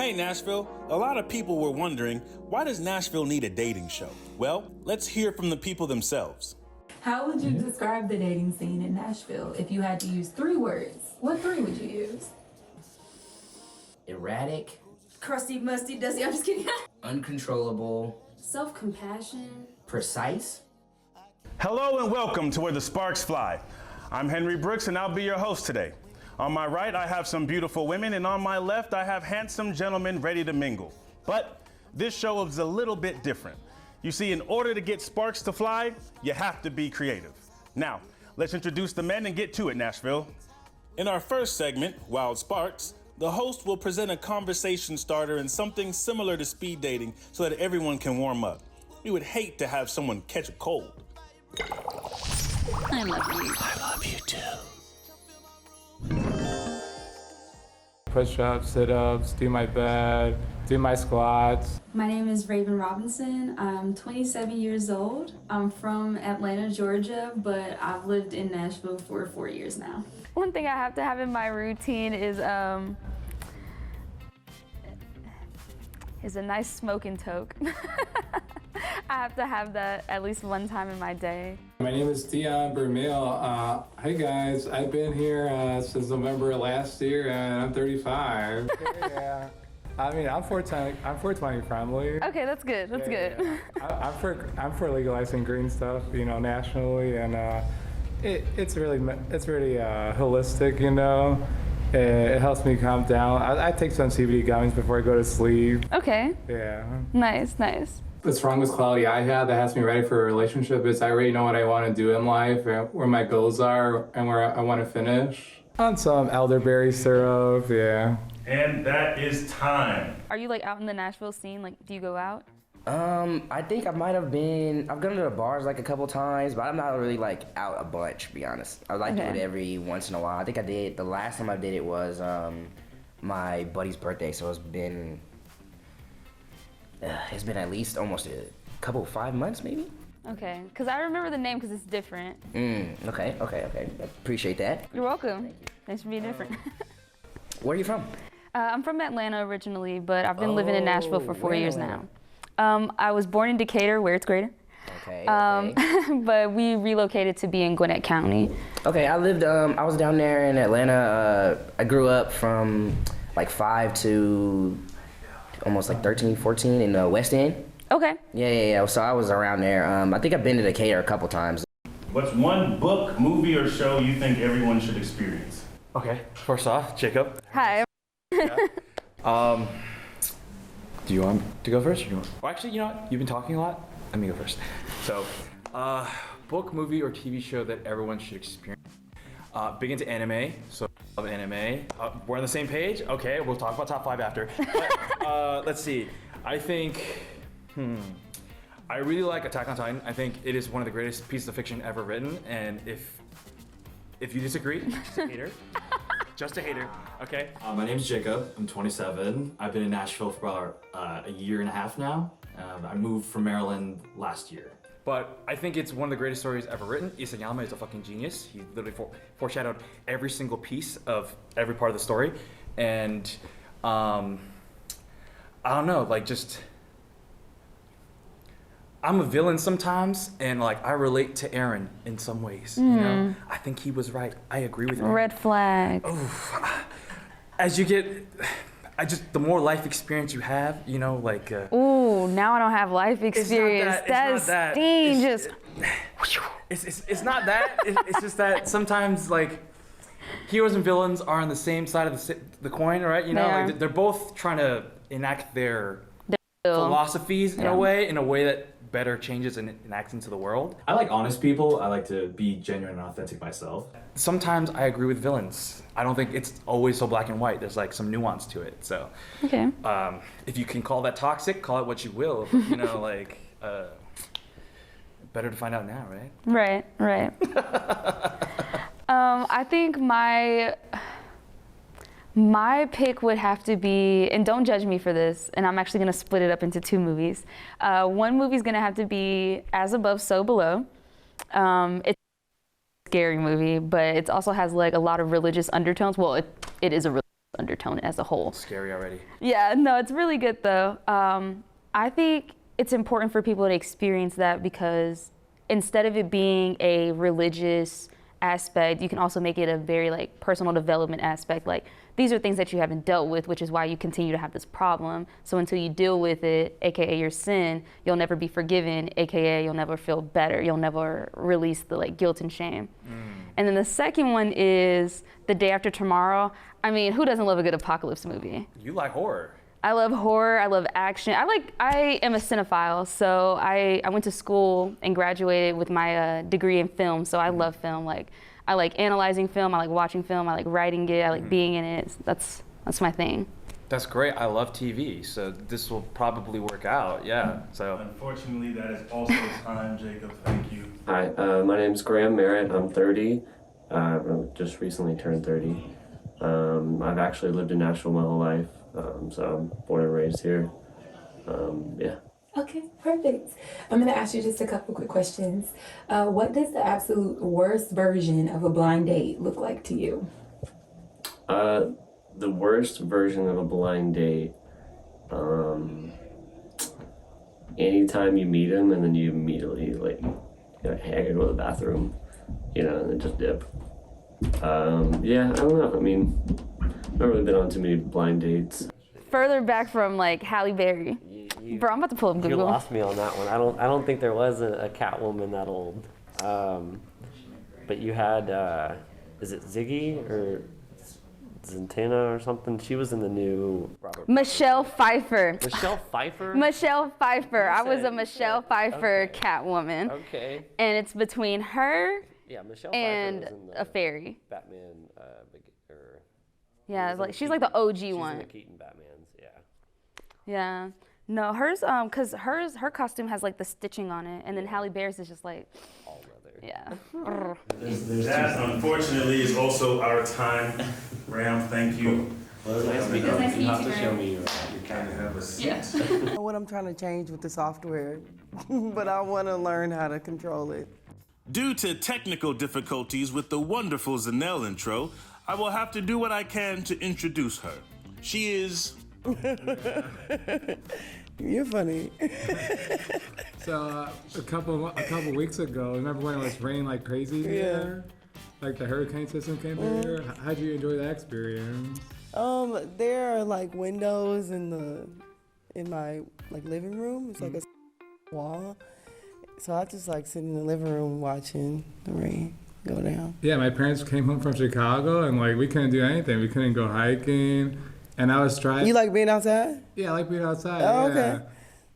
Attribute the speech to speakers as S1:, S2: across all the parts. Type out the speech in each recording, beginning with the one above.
S1: Hey Nashville, a lot of people were wondering, why does Nashville need a dating show? Well, let's hear from the people themselves.
S2: How would you describe the dating scene in Nashville if you had to use 3 words? What 3 would you use?
S3: Erratic.
S4: Crusty, musty, dusty, I'm just kidding.
S3: Uncontrollable.
S4: Self-compassion.
S3: Precise.
S1: Hello and welcome to Where the Sparks Fly. I'm Henry Brooks and I'll be your host today. On my right, I have some beautiful women, and on my left, I have handsome gentlemen ready to mingle. But this show is a little bit different. You see, in order to get sparks to fly, you have to be creative. Now, let's introduce the men and get to it, Nashville. In our first segment, Wild Sparks, the host will present a conversation starter and something similar to speed dating so that everyone can warm up. We would hate to have someone catch a cold.
S5: I love you.
S1: I love you too.
S6: Push-ups, sit-ups, do my bed, do my squats.
S2: My name is Raven Robinson. I'm 27 years old. I'm from Atlanta, Georgia, but I've lived in Nashville for 4 years now.
S5: One thing I have to have in my routine is a nice smoking toke. I have to have that at least one time in my day.
S6: My name is Dion Bermil. Hey guys, I've been here since November last year and I'm 35. Yeah. I mean, I'm 420 friendly.
S5: Okay, that's good. That's good.
S6: Yeah. I'm for legalizing green stuff, you know, nationally, and it's really holistic, you know. It helps me calm down. I take some CBD gummies before I go to sleep.
S5: Okay.
S6: Yeah.
S5: Nice, nice.
S6: The strongest quality I have that has me ready for a relationship is I already know what I want to do in life, and where my goals are, and where I want to finish. On some elderberry syrup, yeah.
S1: And that is time.
S5: Are you like out in the Nashville scene? Like, do you go out?
S3: I think I might have been, I've gone to the bars like a couple times, but I'm not really like out a bunch, to be honest. I like to do it every once in a while. I think I did, the last time I did it was my buddy's birthday, so it's been at least almost a couple, 5 months maybe?
S5: Okay, because I remember the name because it's different.
S3: Okay. Appreciate that.
S5: You're welcome. Thanks for being different.
S3: Where are you from?
S5: I'm from Atlanta originally, but I've been living in Nashville for 4 years now. I was born in Decatur, where it's greater.
S3: Okay.
S5: But we relocated to be in Gwinnett County.
S3: Okay, I was down there in Atlanta. I grew up from like 5 to almost like 13, 14 in the West End.
S5: Okay.
S3: Yeah. So I was around there. I think I've been to Decatur a couple times.
S1: What's one book, movie, or show you think everyone should experience?
S7: Okay, first off, Jacob.
S5: Hi.
S7: Yeah. Do you want to go first? Or you want? Well, actually, you know what? You've been talking a lot. Let me go first. So, book, movie, or TV show that everyone should experience. Big into anime, so I love anime. We're on the same page? Okay, we'll talk about top 5 after. But, let's see. I think, I really like Attack on Titan. I think it is one of the greatest pieces of fiction ever written, and if you disagree, just a hater. Just a hater, okay?
S8: My name's Jacob, I'm 27. I've been in Nashville for about a year and a half now. I moved from Maryland last year.
S7: But I think it's one of the greatest stories ever written. Isayama is a fucking genius. He literally foreshadowed every single piece of every part of the story. And I don't know, like just, I'm a villain sometimes, and like I relate to Aaron in some ways, you know? I think he was right. I agree with him.
S5: Red flag.
S7: Oh, as you get, the more life experience you have, you know, like.
S5: Ooh, now I don't have life experience. That's dangerous.
S7: It's not that. It's just that sometimes like heroes and villains are on the same side of the coin, right? You know, like they're both trying to enact their philosophies in a way that better changes and enacts into the world.
S8: I like honest people. I like to be genuine and authentic myself.
S7: Sometimes I agree with villains. I don't think it's always so black and white. There's like some nuance to it. So,
S5: okay.
S7: If you can call that toxic, call it what you will. But, you know, like, better to find out now, right?
S5: Right. I think my pick would have to be, and don't judge me for this, and I'm actually gonna split it up into 2 movies. One movie's gonna have to be As Above, So Below. It's a scary movie, but it also has like a lot of religious undertones. Well, it is a religious undertone as a whole.
S7: Scary already.
S5: Yeah, no, it's really good though. I think it's important for people to experience that because instead of it being a religious aspect, you can also make it a very like personal development aspect. Like these are things that you haven't dealt with, which is why you continue to have this problem. So until you deal with it, AKA your sin, you'll never be forgiven, AKA you'll never feel better. You'll never release the like guilt and shame. And then the second one is The Day After Tomorrow. I mean, who doesn't love a good apocalypse movie?
S7: You like horror.
S5: I love horror, I love action. I am a cinephile, so I went to school and graduated with my degree in film, so I love film. Like, I like analyzing film, I like watching film, I like writing it, I like being in it. That's my thing.
S7: That's great. I love TV, so this will probably work out. Yeah. So.
S1: Unfortunately, that is also time, Jacob. Thank you.
S9: Hi, my name's Graham Merritt. I'm 30. I just recently turned 30. I've actually lived in Nashville my whole life, so I'm born and raised here. Yeah.
S10: Okay, perfect. I'm going to ask you just a couple quick questions. What does the absolute worst version of a blind date look like to you?
S9: The worst version of a blind date, anytime you meet him and then you immediately like, hey, I gotta go to the bathroom, and then just dip. Yeah, I don't know. I mean, I've not really been on too many blind dates.
S5: Further back from like Halle Berry. Bro, I'm about to pull up Google.
S11: You lost me on that one. I don't think there was a Catwoman that old. But you had, is it Ziggy or Zantana or something? She was in the new Robert.
S5: Michelle Pfeiffer.
S11: Michelle Pfeiffer?
S5: Michelle Pfeiffer. I was a Michelle Pfeiffer Catwoman.
S11: Okay.
S5: And it's between her
S11: Michelle
S5: and
S11: Pfeiffer was in
S5: a fairy.
S11: Batman,
S5: Yeah, like she's like the OG one.
S11: in the Keaton Batmans, yeah.
S5: Yeah. No, hers, cause her costume has like the stitching on it, and then Halle Berry's is just like
S11: all leather.
S5: Yeah.
S1: That unfortunately is also our time. Ram, thank you.
S11: Well, it's nice meeting you.
S2: Nice
S11: You have
S2: meeting
S11: to
S2: you,
S11: show
S2: Ram.
S11: me your
S1: Kind of have a seat.
S2: Yeah.
S12: What I'm trying to change with the software, but I want to learn how to control it.
S1: Due to technical difficulties with the wonderful Zanelle intro, I will have to do what I can to introduce her. She is...
S12: You're funny.
S6: So a couple weeks ago, remember when it was raining like crazy here? Like the hurricane system came through here? How'd you enjoy that experience?
S12: There are like windows in my like living room. It's like a wall. So I just like sit in the living room watching the rain go down.
S6: Yeah, my parents came home from Chicago and like we couldn't do anything. We couldn't go hiking. And I was trying.
S12: You like being outside?
S6: Yeah, I like being outside.
S12: Oh,
S6: yeah.
S12: okay.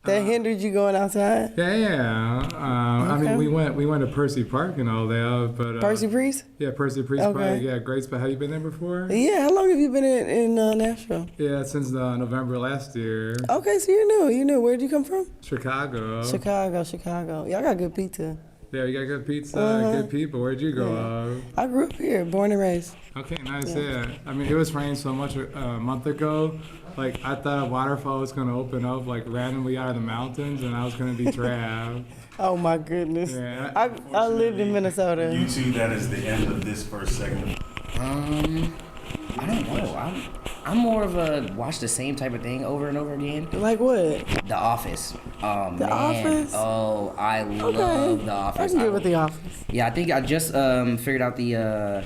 S12: That hindered you going outside?
S6: Yeah. I mean,
S12: Okay.
S6: we went to Percy Park and all that, but
S12: Percy Priest?
S6: Yeah, Percy Priest
S12: Okay.
S6: Park. Yeah, great spot. Have you been there before?
S12: Yeah. How long have you been in Nashville?
S6: Yeah, since November last year.
S12: Okay, so you knew. Where'd you come from?
S6: Chicago.
S12: Chicago. Y'all got good pizza.
S6: Yeah, we got good pizza, good people. Where'd you go?
S12: I grew up here, born and raised.
S6: Okay, nice. Yeah. I mean, it was raining so much a month ago. Like, I thought a waterfall was gonna open up like randomly out of the mountains, and I was gonna be trapped.
S12: Oh my goodness.
S6: Yeah.
S12: I lived in Minnesota.
S1: You two, that is the end of this first segment.
S3: I don't know. I'm more of a watch the same type of thing over and over again.
S12: Like what?
S3: The Office. Oh
S12: The
S3: man.
S12: Office?
S3: Oh, I love The Office.
S12: I can get with The Office.
S3: Yeah, I think I just figured out the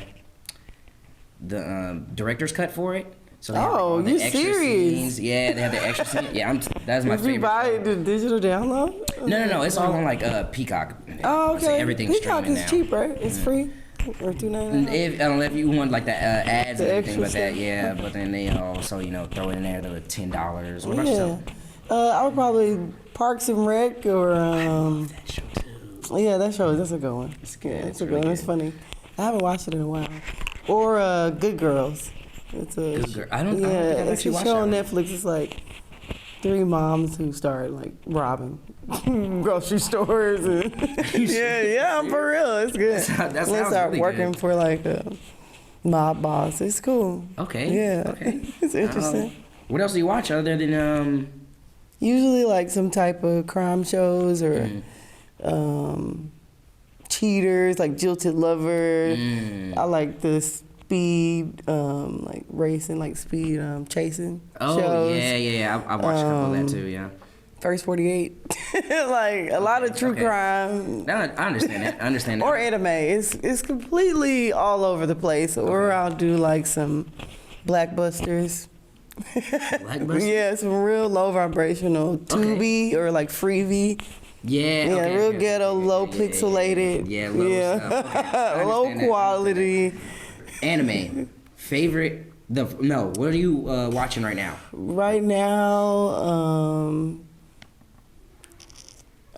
S3: director's cut for it. So they have, like, all the
S12: you
S3: extra
S12: serious?
S3: scenes. Yeah, they have the extra scenes. Yeah, that's my
S12: Did you
S3: favorite.
S12: buy it the digital download?
S3: No. It's all on like Peacock.
S12: Oh, okay.
S3: So everything's
S12: Peacock
S3: streaming
S12: is
S3: now.
S12: cheap, right? It's free. Or $2.99.
S3: I don't know if you want like the ads
S12: The
S3: and everything, but
S12: extra
S3: that
S12: stuff.
S3: yeah. But then they also throw in there the $10. What about
S12: Yeah.
S3: yourself?
S12: I would probably Parks and Rec or yeah, that's a good one.
S3: It's good.
S12: Yeah,
S3: It's
S12: it's a good
S3: really
S12: one. It's
S3: good.
S12: funny. I haven't watched it in a while. Or Good Girls. It's a
S3: Good Girl. I don't think I've
S12: it's
S3: actually
S12: a
S3: watched
S12: show
S3: that
S12: on
S3: one.
S12: Netflix. It's like 3 moms who start like robbing grocery stores. And yeah, I'm for real. It's good.
S3: That
S12: They
S3: sounds
S12: start
S3: really
S12: working
S3: good.
S12: for like a mob boss. It's cool.
S3: Okay.
S12: Yeah,
S3: Okay.
S12: it's interesting.
S3: What else do you watch other than
S12: Usually like some type of crime shows or
S3: Mm-hmm.
S12: cheaters, like Jilted Lover.
S3: Mm.
S12: I like this speed, like racing, like speed chasing
S3: Oh
S12: shows.
S3: yeah. I watched a couple of that too. Yeah.
S12: First 48, like a lot of true
S3: okay.
S12: crime.
S3: No, I understand that. I understand that.
S12: Or anime. It's completely all over the place. Or I'll do like some Blackbusters.
S3: Blackbusters?
S12: Yeah, some real low vibrational Tubi or like Freebie.
S3: Yeah.
S12: Yeah,
S3: okay,
S12: real
S3: okay,
S12: ghetto,
S3: okay,
S12: low
S3: yeah,
S12: pixelated.
S3: Yeah, low stuff. Okay. I
S12: Low
S3: understand that.
S12: quality.
S3: Anime. Favorite. What are you watching right now?
S12: Right now,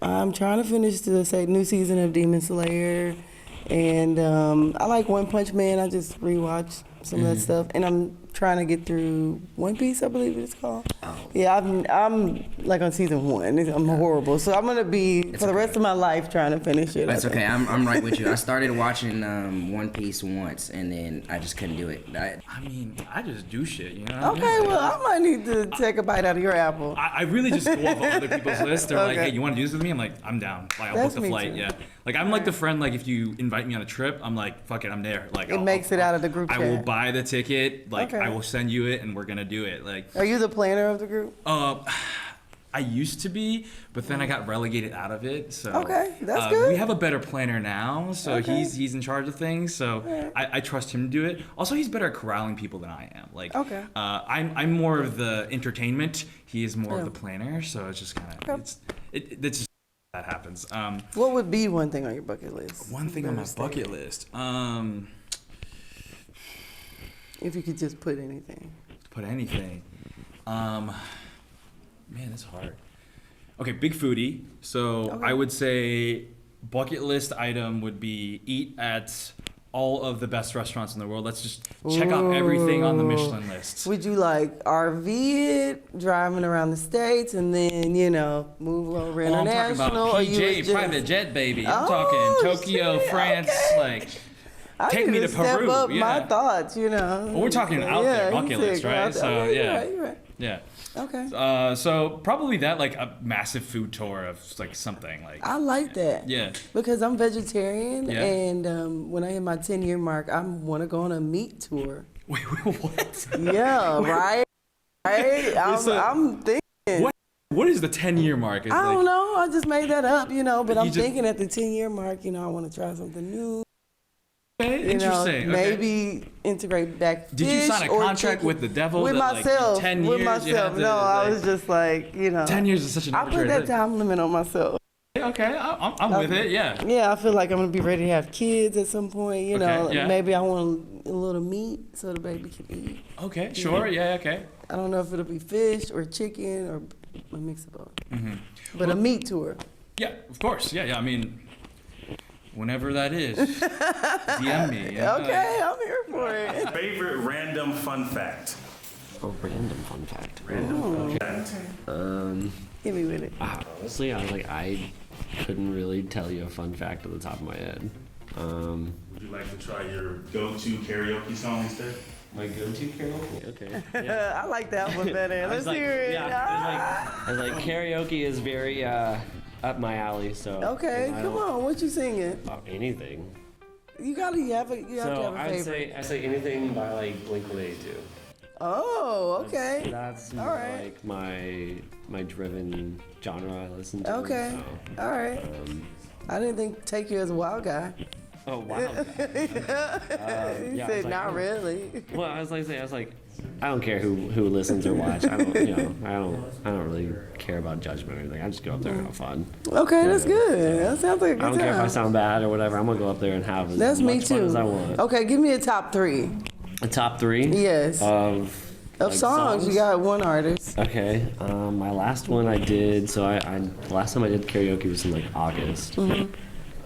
S12: I'm trying to finish the new season of Demon Slayer, and I like One Punch Man. I just rewatched some of that stuff, and I'm trying to get through One Piece, I believe it's called.
S3: Oh.
S12: Yeah, I'm like on season 1. I'm horrible, so I'm gonna be for the rest of my life trying to finish it.
S3: That's okay. I'm right with you. I started watching One Piece once, and then I just couldn't do it.
S7: I mean, I just do shit, you know?
S12: Okay, well, I might need to take a bite out of your apple.
S7: I really just go off of other people's lists. They're like,
S12: Okay.
S7: hey, you want to do this with me? I'm like, I'm down. Like, I'll
S12: That's
S7: book the
S12: me
S7: flight.
S12: too.
S7: Yeah. Like, I'm like the friend. Like, if you invite me on a trip, I'm like, fuck it, I'm there. Like,
S12: It makes it out of the group
S7: I will
S12: chat.
S7: buy the ticket. Like,
S12: Okay.
S7: I will send you it, and we're gonna do it. Like,
S12: Are you the planner of the group?
S7: I used to be, but then I got relegated out of it. So
S12: Okay, that's good.
S7: We have a better planner now, so
S12: Okay.
S7: he's in charge of things. So I trust him to do it. Also, he's better at corralling people than I am. Like,
S12: Okay.
S7: I'm more of the entertainment. He is more
S12: Yeah.
S7: of the planner. So it's just kind of it's just that happens.
S12: What would be one thing on your bucket list?
S7: One thing on my bucket list.
S12: If you could just put anything.
S7: Put anything. Man, it's hard. Okay, big foodie. So I would say bucket list item would be eat at all of the best restaurants in the world. Let's just check out everything on the Michelin list.
S12: Would you like RV it, driving around the States, and then, move over
S7: Oh, I'm talking
S12: international?
S7: about
S12: or you would
S7: PJ,
S12: just-
S7: private jet, baby. I'm
S12: Oh,
S7: talking Tokyo,
S12: shit,
S7: France,
S12: okay.
S7: like
S12: I
S7: take
S12: need
S7: me to
S12: step
S7: Peru.
S12: up
S7: Yeah.
S12: my thoughts,
S7: Well, we're talking out there
S12: you
S7: bucket
S12: said
S7: list,
S12: go
S7: right?
S12: out there.
S7: So
S12: Okay,
S7: yeah.
S12: you're right.
S7: Yeah.
S12: Okay.
S7: So probably that, like a massive food tour of like something like.
S12: I like that.
S7: Yeah.
S12: Because I'm vegetarian,
S7: Yeah.
S12: and when I hit my 10-year mark, I want to go on a meat tour.
S7: Wait, what?
S12: Yeah, right? Right? I'm thinking.
S7: What is the 10-year mark? It's
S12: I don't
S7: like-
S12: know. I just made that up, but I'm
S7: You just-
S12: thinking at the 10-year mark, I want to try something new.
S7: Okay, interesting. Okay.
S12: Maybe integrate back.
S7: Did you
S12: fish
S7: sign a
S12: or
S7: contract
S12: chicken.
S7: with the devil?
S12: With
S7: that, like,
S12: myself.
S7: 10
S12: with
S7: years you
S12: myself.
S7: had to,
S12: No, I
S7: like-
S12: was just like,
S7: 10 years is such an
S12: I put
S7: arbitrary
S12: that
S7: thing.
S12: time limit on myself.
S7: Okay, I'm with it. Yeah.
S12: Yeah, I feel like I'm gonna be ready to have kids at some point.
S7: Okay, yeah.
S12: Maybe I want a little meat so the baby can eat.
S7: Okay, sure. Yeah. Okay.
S12: I don't know if it'll be fish or chicken or a mix of both.
S7: Mm-hmm.
S12: But a meat tour.
S7: Yeah, of course. Yeah. I mean, whenever that is, DM me. Yeah.
S12: Okay, I'm here for it.
S1: Favorite random fun fact?
S11: A random fun fact.
S1: Random fun fact.
S12: Hit me with it.
S11: Honestly, I couldn't really tell you a fun fact at the top of my head.
S1: Would you like to try your go-to karaoke song instead?
S11: My go-to karaoke? Okay.
S12: I like that one better.
S11: I
S12: Let's
S11: was like,
S12: hear it.
S11: yeah, I was like, karaoke is very up my alley. So
S12: Okay,
S11: I
S12: come
S11: don't-
S12: on. What you singing?
S11: Anything.
S12: You have to have a
S11: So
S12: favorite.
S11: I say anything by like Blink-182.
S12: Oh, okay.
S11: That's
S12: All right.
S11: like my driven genre I listen to.
S12: Okay.
S11: So,
S12: All right. I didn't think take you as a wild guy.
S11: Oh wow.
S12: He
S11: yeah, I was
S12: said,
S11: like,
S12: not
S11: oh.
S12: really.
S11: Well, I was like, I don't care who listens or watch. I don't really care about judgment or anything. I just go up there and have fun.
S12: Okay, that's good. That sounds like a good
S11: I don't care if I
S12: time.
S11: sound bad or whatever. I'm gonna go up there and have as
S12: That's me
S11: much fun
S12: too.
S11: as I want.
S12: Okay, give me a top 3
S11: A top 3.
S12: Yes.
S11: Of like,
S12: songs. You got one artist.
S11: Okay. My last one I did. So I the last time I did karaoke was in like August.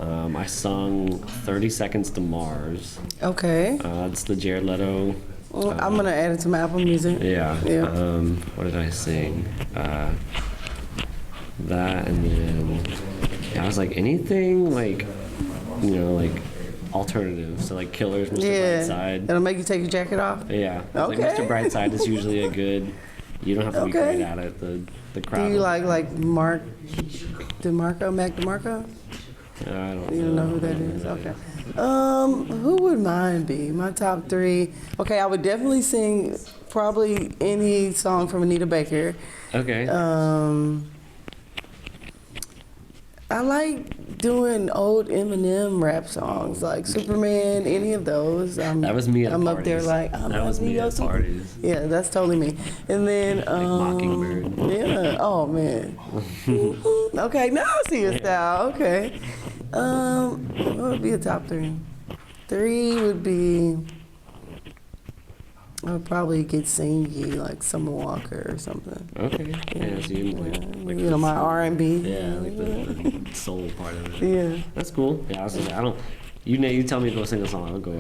S11: I sung 30 Seconds to Mars.
S12: Okay.
S11: It's the Jared Leto.
S12: Well, I'm gonna add it to my Apple Music.
S11: Yeah.
S12: Yeah.
S11: What did I sing? That and then I was like anything like like alternative. So like Killers, Mr.
S12: Yeah.
S11: Brightside.
S12: That'll make you take your jacket off.
S11: Yeah. Like
S12: Okay.
S11: Mr. Brightside is usually a good. You don't have to be
S12: Okay.
S11: great at it. The crowd.
S12: Do you like Mark DeMarco, Mac DeMarco?
S11: I don't
S12: You don't know who that is? Okay. Who would mine be? My top 3. Okay, I would definitely sing probably any song from Anita Baker.
S11: Okay.
S12: I like doing old Eminem rap songs, like Superman, any of those.
S11: That was me at
S12: I'm
S11: parties.
S12: up there like,
S11: that was me at parties.
S12: Yeah, that's totally me. And then,
S11: Like Mockingbird.
S12: yeah, oh man. Okay, now I see your style. Okay. What would be a top 3? 3 would be, I would probably get singy, like Summer Walker or something.
S11: Okay. Yeah, so you like
S12: You know, my R&B.
S11: Yeah, like the soul part of it.
S12: Yeah.
S11: That's cool. Yeah, I was like, I don't. You tell me to go sing a song, I'll go.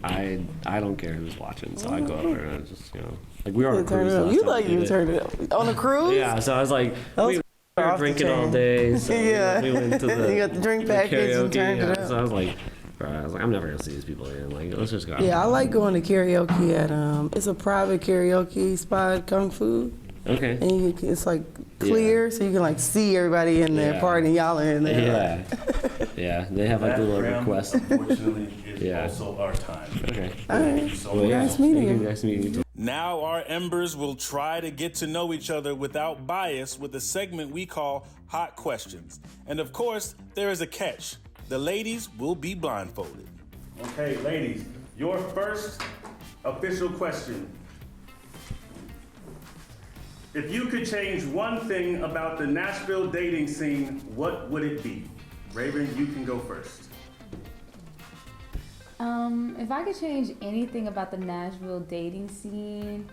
S11: I don't care who's watching, so I go up there and I just like we were on a cruise.
S12: You like you turned it up on a cruise?
S11: Yeah, so I was like, we were drinking all day, so
S12: yeah.
S11: we went to the
S12: you got the drink package and turned it up.
S11: So I was like, I'm never gonna see these people again. Like, let's just go out.
S12: Yeah, I like going to karaoke at it's a private karaoke spot, Kung Fu.
S11: Okay.
S12: And it's like clear, so you can like see everybody in there partying. Y'all are in there.
S11: Yeah. Yeah, they have like a little request.
S1: Unfortunately, is also our time.
S11: Okay.
S12: All right.
S1: So
S12: Nice meeting you.
S11: Nice meeting you too.
S1: Now our embers will try to get to know each other without bias with a segment we call Hot Questions. And of course, there is a catch. The ladies will be blindfolded. Okay, ladies, your first official question. If you could change one thing about the Nashville dating scene, what would it be? Raven, you can go first.
S5: If I could change anything about the Nashville dating scene,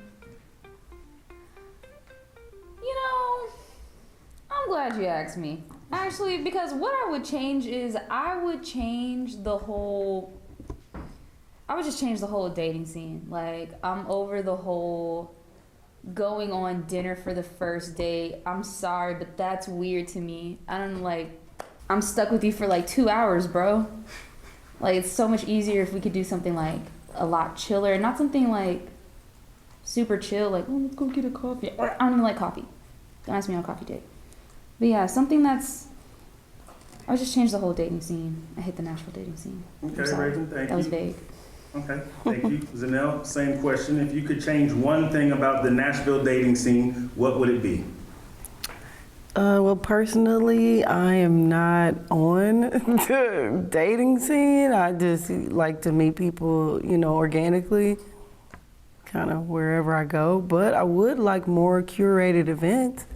S5: you know, I'm glad you asked me. Actually, because what I would change is I would just change the whole dating scene. Like, I'm over the whole going on dinner for the first date. I'm sorry, but that's weird to me. I'm stuck with you for like 2 hours, bro. Like, it's so much easier if we could do something like a lot chiller, not something like super chill, like, oh, let's go get a coffee. Or I don't even like coffee. Don't ask me on a coffee date. But yeah, something I would just change the whole dating scene. I hate the Nashville dating scene.
S1: Okay, Raven, thank you.
S5: That was vague.
S1: Okay, thank you. Zanelle, same question. If you could change one thing about the Nashville dating scene, what would it be?
S12: Well, personally, I am not on the dating scene. I just like to meet people, organically, kind of wherever I go. But I would like more curated events,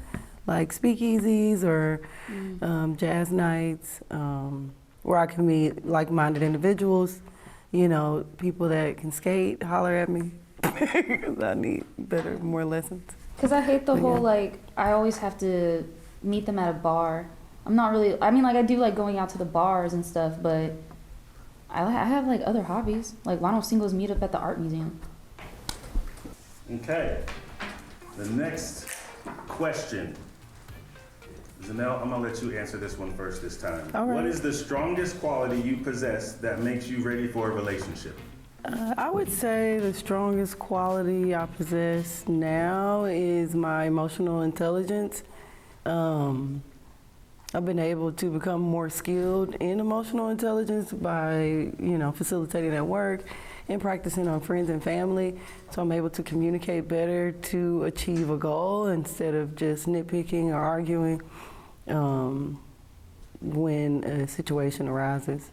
S12: like speakeasies or jazz nights, where I can meet like-minded individuals, people that can skate, holler at me, because I need more lessons.
S5: Because I hate the whole, I always have to meet them at a bar. I do like going out to the bars and stuff, but I have other hobbies. Like, why don't singles meet up at the art museum?
S1: Okay, the next question. Zanelle, I'm gonna let you answer this one first this time.
S12: All right.
S1: What is the strongest quality you possess that makes you ready for a relationship?
S12: I would say the strongest quality I possess now is my emotional intelligence. I've been able to become more skilled in emotional intelligence by, facilitating at work and practicing on friends and family. So I'm able to communicate better to achieve a goal instead of just nitpicking or arguing when a situation arises.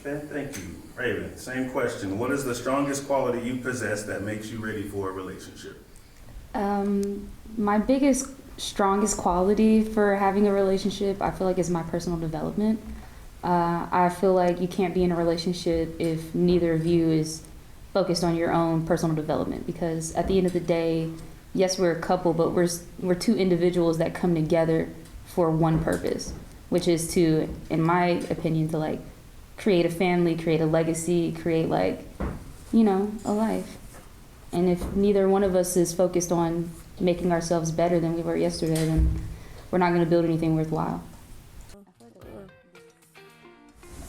S1: Okay, thank you. Raven, same question. What is the strongest quality you possess that makes you ready for a relationship?
S5: My strongest quality for having a relationship, I feel like, is my personal development. I feel like you can't be in a relationship if neither of you is focused on your own personal development, because at the end of the day, yes, we're a couple, but we're two individuals that come together for one purpose, which is to, in my opinion, to create a family, create a legacy, create a life. And if neither one of us is focused on making ourselves better than we were yesterday, then we're not going to build anything worthwhile.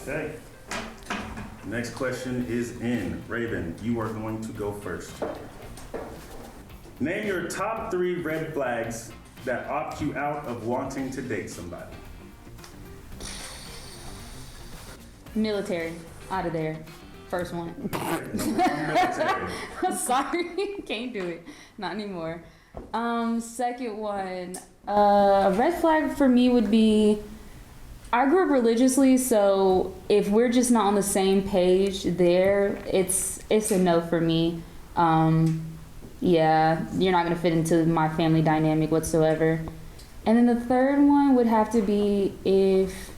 S1: Okay. Next question is in. Raven, you are going to go first. Name your top 3 red flags that opt you out of wanting to date somebody.
S5: Military. Out of there. First one. Sorry, can't do it. Not anymore. Second one. A red flag for me would be, I grew up religiously, so if we're just not on the same page there, it's a no for me. Yeah, you're not gonna fit into my family dynamic whatsoever. And then the third one would have to be if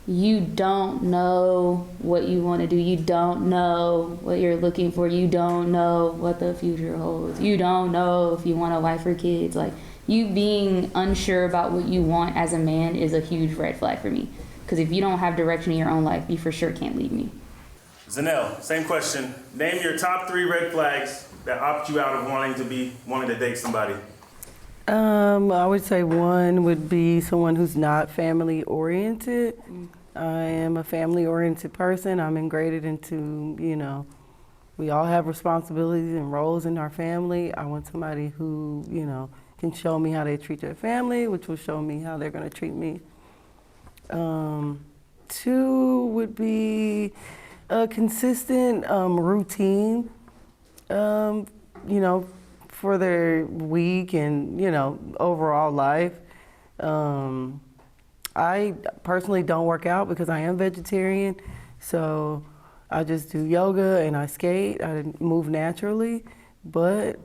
S5: you don't know what you want to do, you don't know what you're looking for, you don't know what the future holds, you don't know if you want a wife or kids. Like, you being unsure about what you want as a man is a huge red flag for me. Because if you don't have direction in your own life, you for sure can't lead me.
S1: Zanelle, same question. Name your top 3 red flags that opt you out of wanting to date somebody.
S12: I would say one would be someone who's not family oriented. I am a family oriented person. I'm ingrained into, we all have responsibilities and roles in our family. I want somebody who, can show me how they treat their family, which will show me how they're going to treat me. 2 would be a consistent routine, for their week and, overall life. I personally don't work out because I am vegetarian, so I just do yoga and I skate. I move naturally, but,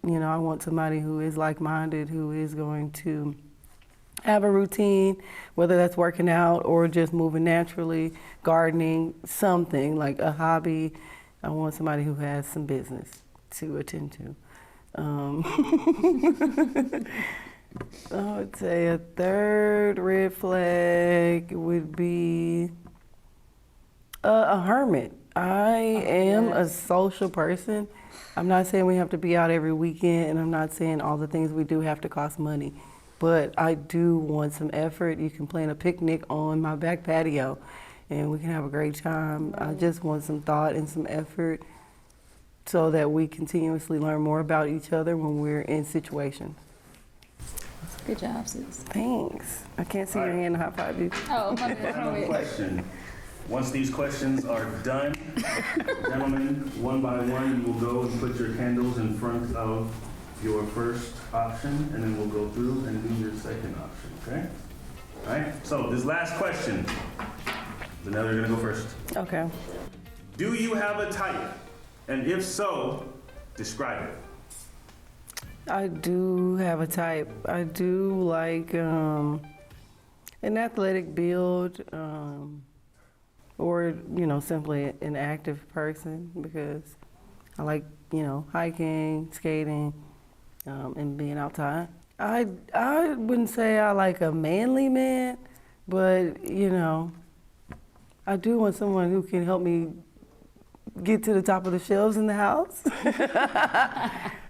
S12: I want somebody who is like-minded, who is going to have a routine, whether that's working out or just moving naturally, gardening, something like a hobby. I want somebody who has some business to attend to. I would say a third red flag would be a hermit. I am a social person. I'm not saying we have to be out every weekend, and I'm not saying all the things we do have to cost money, but I do want some effort. You can plan a picnic on my back patio, and we can have a great time. I just want some thought and some effort so that we continuously learn more about each other when we're in situations.
S5: Good job, sis.
S12: Thanks. I can't see your hand high five you.
S5: Oh, my bad.
S1: Final question. Once these questions are done, gentlemen, one by one, you will go and put your candles in front of your first option, and then we'll go through and do your second option, okay? All right, so this last question, Zanelle, you're gonna go first.
S12: Okay.
S1: Do you have a type? And if so, describe it.
S12: I do have a type. I do like an athletic build, or, simply an active person, because I like, hiking, skating, and being outside. I wouldn't say I like a manly man, but, I do want someone who can help me get to the top of the shelves in the house.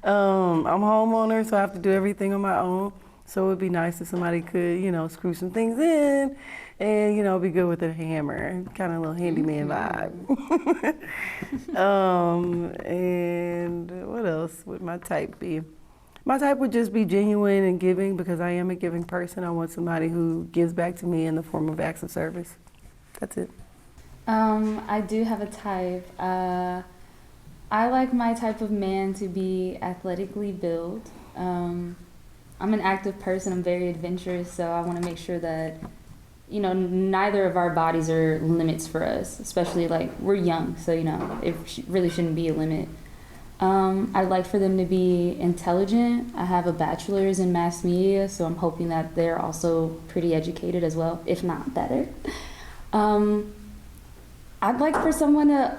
S12: I'm a homeowner, so I have to do everything on my own. So it would be nice if somebody could, screw some things in and, be good with a hammer. Kind of a little handyman vibe. And what else would my type be? My type would just be genuine and giving, because I am a giving person. I want somebody who gives back to me in the form of acts of service. That's it.
S5: I do have a type. I like my type of man to be athletically built. I'm an active person. I'm very adventurous, so I want to make sure that, neither of our bodies are limits for us, especially we're young, so, it really shouldn't be a limit. I'd like for them to be intelligent. I have a bachelor's in mass media, so I'm hoping that they're also pretty educated as well, if not better. I'd like for someone to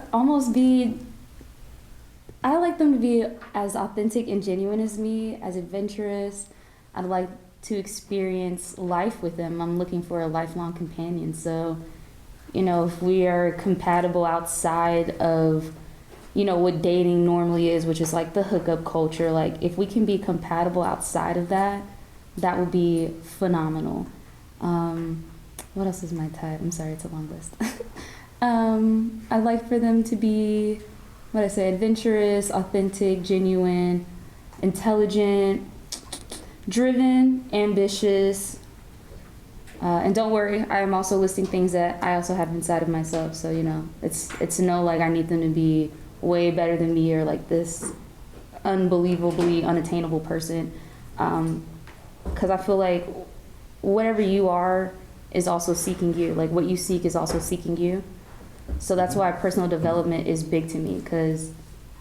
S5: I like them to be as authentic and genuine as me, as adventurous. I'd like to experience life with them. I'm looking for a lifelong companion. So, if we are compatible outside of, what dating normally is, which is the hookup culture, if we can be compatible outside of that, that would be phenomenal. What else is my type? I'm sorry, it's a long list. I'd like for them to be, adventurous, authentic, genuine, intelligent, driven, ambitious, And don't worry, I am also listing things that I also have inside of myself. So, you know, it's no like I need them to be way better than me or like this unbelievably unattainable person. Because I feel like whatever you are is also seeking you. Like what you seek is also seeking you. So that's why personal development is big to me, because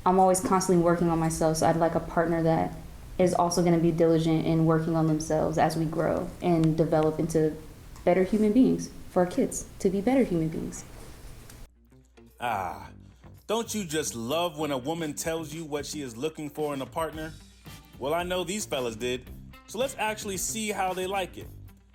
S5: I'm always constantly working on myself. So I'd like a partner that is also going to be diligent in working on themselves as we grow and develop into better human beings for our kids to be better human beings.
S1: Ah, don't you just love when a woman tells you what she is looking for in a partner? Well, I know these fellas did. So let's actually see how they like it.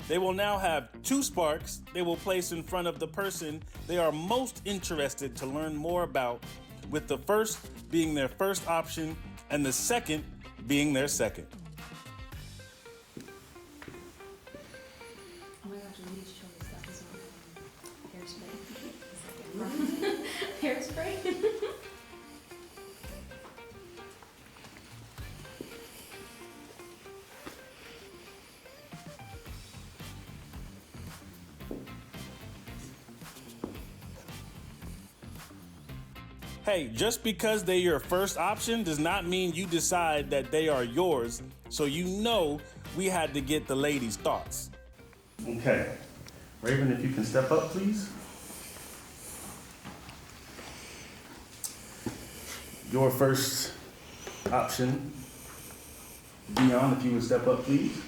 S1: They will now have 2 sparks they will place in front of the person they are most interested to learn more about, with the first being their first option and the second being their second.
S2: Oh my gosh, we need to show this stuff as well. Hairspray. Hairspray?
S1: Hey, just because they're your first option does not mean you decide that they are yours, so you know we had to get the ladies' thoughts. Okay. Raven, if you can step up, please. Your first option. Dion, if you would step up, please.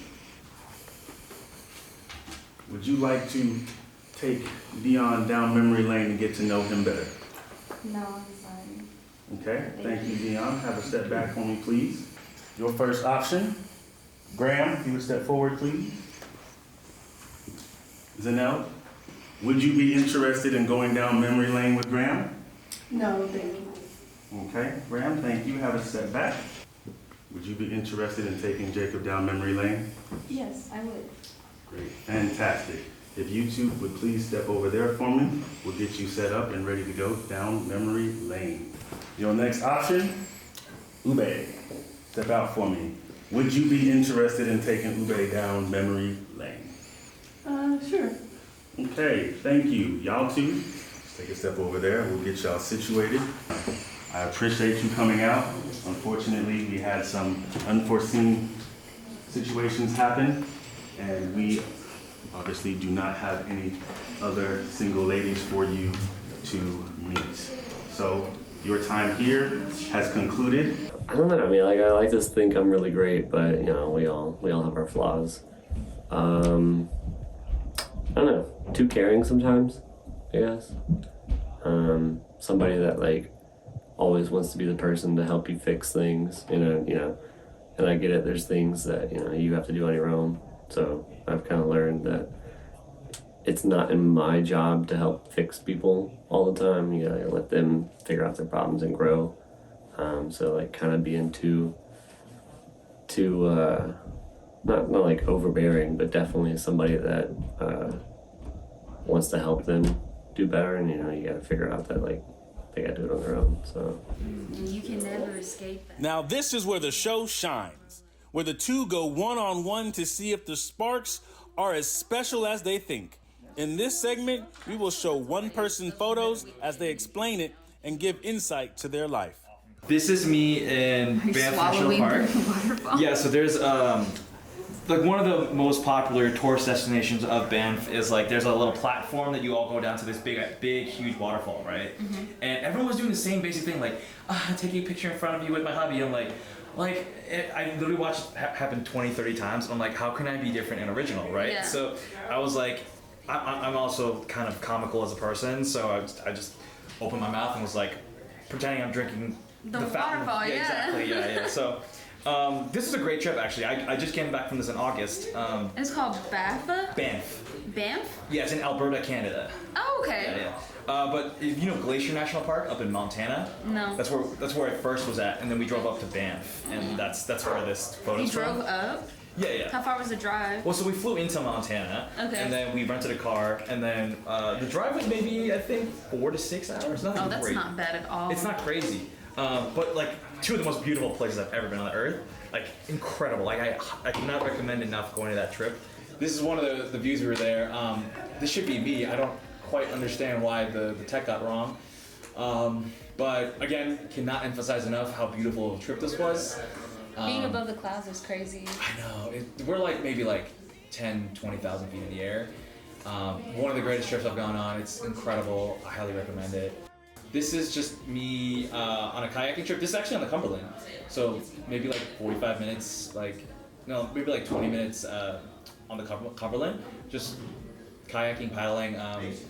S1: Would you like to take Dion down memory lane and get to know him better?
S2: No, I'm sorry.
S1: Okay, thank you, Dion. Have a step back for me, please. Your first option. Graham, if you would step forward, please. Zanelle, would you be interested in going down memory lane with Graham?
S12: No, thank you.
S1: Okay, Graham, thank you. Have a step back. Would you be interested in taking Jacob down memory lane?
S2: Yes, I would.
S1: Great, fantastic. If you two would please step over there for me, we'll get you set up and ready to go down memory lane. Your next option, Ube. Step out for me. Would you be interested in taking Ube down memory lane?
S12: Sure.
S1: Okay, thank you. Y'all two, let's take a step over there. We'll get y'all situated. I appreciate you coming out. Unfortunately, we had some unforeseen situations happen, and we obviously do not have any other single ladies for you to meet. So your time here has concluded.
S9: I don't know. I mean, like, I like to think I'm really great, but you know, we all have our flaws. I don't know. Too caring sometimes, I guess. Somebody that like always wants to be the person to help you fix things. You know. And I get it. There's things that you have to do on your own. So I've kind of learned that it's not in my job to help fix people all the time. You gotta let them figure out their problems and grow. So like kind of being too not like overbearing, but definitely somebody that wants to help them do better. And you gotta figure out that like they gotta do it on their own. So
S2: You can never escape that.
S1: Now this is where the show shines, where the two go one-on-one to see if the sparks are as special as they think. In this segment, we will show one-person photos as they explain it and give insight to their life.
S7: This is me in Banff National Park. Yeah, so there's like one of the most popular tourist destinations of Banff is like there's a little platform that you all go down to this big, huge waterfall, right? Mm-hmm. And everyone was doing the same basic thing, like taking a picture in front of you with my hubby. I'm like I literally watched it happen 20, 30 times. And I'm like, how can I be different and original, right? Yeah. So I was like, I'm also kind of comical as a person, so I just opened my mouth and was like pretending I'm drinking the fountain.
S2: Waterfall, yeah.
S7: Exactly, yeah. So this is a great trip, actually. I just came back from this in August.
S2: It's called Banff?
S7: Banff? Yeah, it's in Alberta, Canada.
S2: Oh, okay.
S7: Yeah. But you know Glacier National Park up in Montana?
S2: No.
S7: That's where I first was at, and then we drove up to Banff, and that's where this photo's from.
S2: You drove up?
S7: Yeah.
S2: How far was the drive?
S7: Well, so we flew into Montana,
S2: okay,
S7: and then we rented a car, and then the drive was maybe, I think, 4 to 6 hours. Nothing
S2: that's
S7: great.
S2: Not bad at all.
S7: It's not crazy. But like 2 of the most beautiful places I've ever been on the earth. Like incredible. Like I cannot recommend enough going to that trip. this is one of the views we were there. This should be me. I don't quite understand why the tech got wrong. But again, cannot emphasize enough how beautiful of a trip this was.
S2: Being above the clouds is crazy.
S7: I know. We're maybe 10, 20,000 feet in the air. One of the greatest trips I've gone on. It's incredible. I highly recommend it. This is just me on a kayaking trip. This is actually on the Cumberland. So maybe 45 minutes, maybe 20 minutes on the Cumberland. Just kayaking, paddling.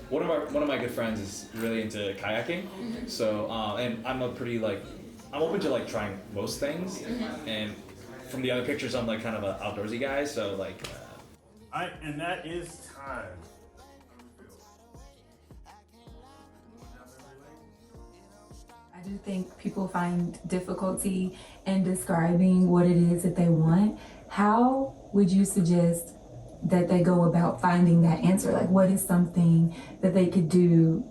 S7: One of my good friends is really into kayaking. So and I'm I'm open to trying most things. And from the other pictures, I'm kind of an outdoorsy guy. So
S1: Alright, and that is time.
S10: I do think people find difficulty in describing what it is that they want. How would you suggest that they go about finding that answer? What is something that they could do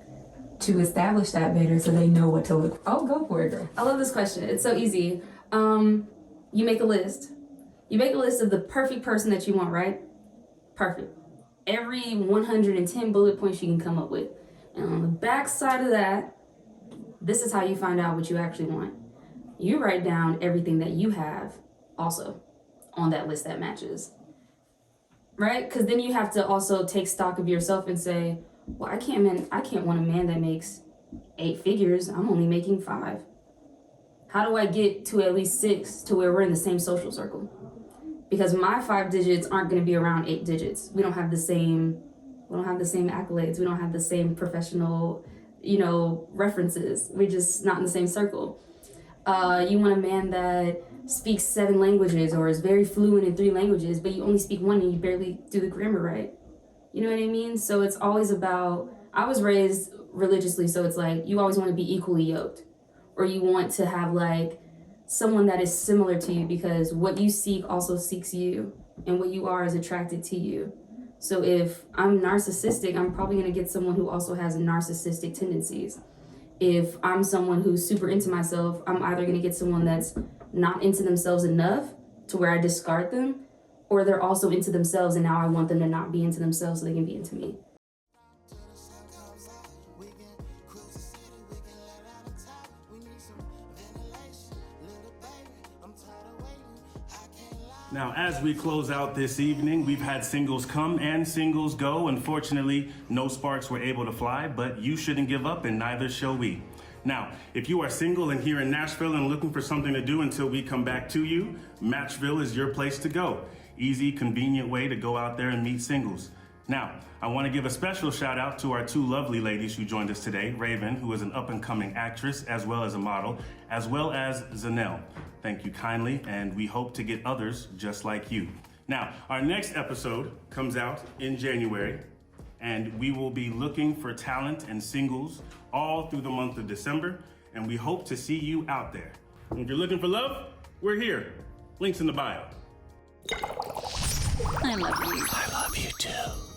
S10: to establish that better so they know what to look for? Oh, go for it, girl.
S2: I love this question. It's so easy. You make a list. You make a list of the perfect person that you want, right? Perfect. Every 110 bullet points you can come up with. And on the back side of that, this is how you find out what you actually want. You write down everything that you have also on that list that matches. Right? Because then you have to also take stock of yourself and say, well, I can't want a man that makes 8 figures. I'm only making 5. How do I get to at least 6 to where we're in the same social circle? Because my 5 digits aren't going to be around 8 digits. We don't have the same accolades. We don't have the same professional, references. We're just not in the same circle. You want a man that speaks 7 languages or is very fluent in 3 languages, but you only speak 1 and you barely do the grammar right. You know what I mean? So it's always about, I was raised religiously, so it's you always want to be equally yoked. Or you want to have someone that is similar to you, because what you seek also seeks you, and what you are is attracted to you. So if I'm narcissistic, I'm probably going to get someone who also has narcissistic tendencies. If I'm someone who's super into myself, I'm either going to get someone that's not into themselves enough to where I discard them, or they're also into themselves and now I want them to not be into themselves so they can be into me.
S1: Now, as we close out this evening, we've had singles come and singles go. Unfortunately, no sparks were able to fly, but you shouldn't give up and neither shall we. Now, if you are single and here in Nashville and looking for something to do until we come back to you, Matchville is your place to go. Easy, convenient way to go out there and meet singles. Now, I want to give a special shout out to our 2 lovely ladies who joined us today, Raven, who is an up-and-coming actress as well as a model, as well as Zanelle. Thank you kindly, and we hope to get others just like you. Now, our next episode comes out in January, and we will be looking for talent and singles all through the month of December, and we hope to see you out there. And if you're looking for love, we're here. Links in the bio.
S13: I love you.
S1: I love you too.